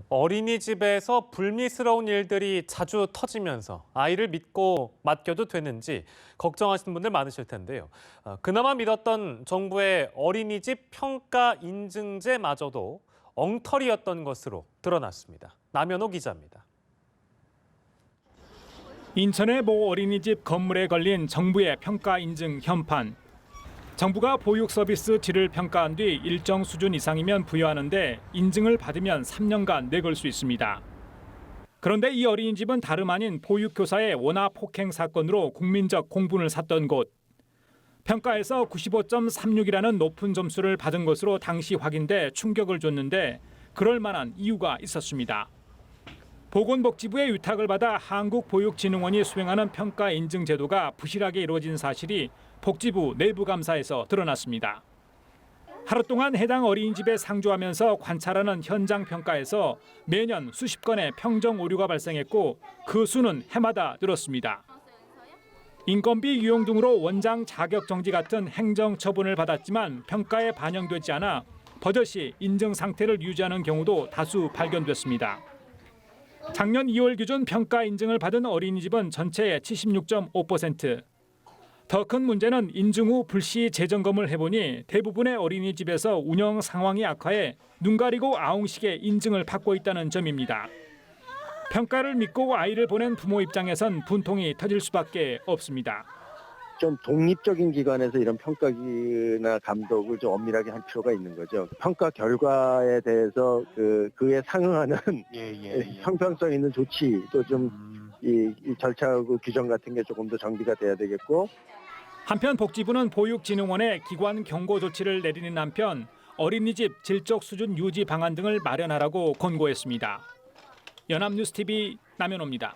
어린이집에서 불미스러운 일들이 자주 터지면서 아이를 믿고 맡겨도 되는지 걱정하시는 분들 많으실 텐데요. 그나마 믿었던 정부의 어린이집 평가 인증제마저도 엉터리였던 것으로 드러났습니다. 남현호 기자입니다. 인천의 모 어린이집 건물에 걸린 정부의 평가 인증 현판. 정부가 보육 서비스 질을 평가한 뒤 일정 수준 이상이면 부여하는데 인증을 받으면 3년간 내걸 수 있습니다. 그런데 이 어린이집은 다름 아닌 보육교사의 원화 폭행 사건으로 국민적 공분을 샀던 곳. 평가에서 95.36이라는 높은 점수를 받은 것으로 당시 확인돼 충격을 줬는데 그럴 만한 이유가 있었습니다. 보건복지부의 위탁을 받아 한국보육진흥원이 수행하는 평가 인증 제도가 부실하게 이루어진 사실이 복지부 내부 감사에서 드러났습니다. 하루 동안 해당 어린이집에 상주하면서 관찰하는 현장 평가에서 매년 수십 건의 평정 오류가 발생했고 그 수는 해마다 늘었습니다. 인건비 유용 등으로 원장 자격 정지 같은 행정 처분을 받았지만 평가에 반영되지 않아 버젓이 인증 상태를 유지하는 경우도 다수 발견됐습니다. 작년 2월 기준 평가 인증을 받은 어린이집은 전체의 76.5%. 더 큰 문제는 인증 후 불시 재점검을 해보니 대부분의 어린이집에서 운영 상황이 악화해 눈 가리고 아웅식의 인증을 받고 있다는 점입니다. 평가를 믿고 아이를 보낸 부모 입장에선 분통이 터질 수밖에 없습니다. 좀 독립적인 기관에서 이런 평가나 감독을 좀 엄밀하게 할 필요가 있는 거죠. 평가 결과에 대해서 그에 상응하는 형평성 있는 조치 또 좀 이 절차하고 규정 같은 게 조금 더 정비가 돼야 되겠고. 한편 복지부는 보육진흥원에 기관 경고 조치를 내리는 한편 어린이집 질적 수준 유지 방안 등을 마련하라고 권고했습니다. 연합뉴스TV 남현호입니다.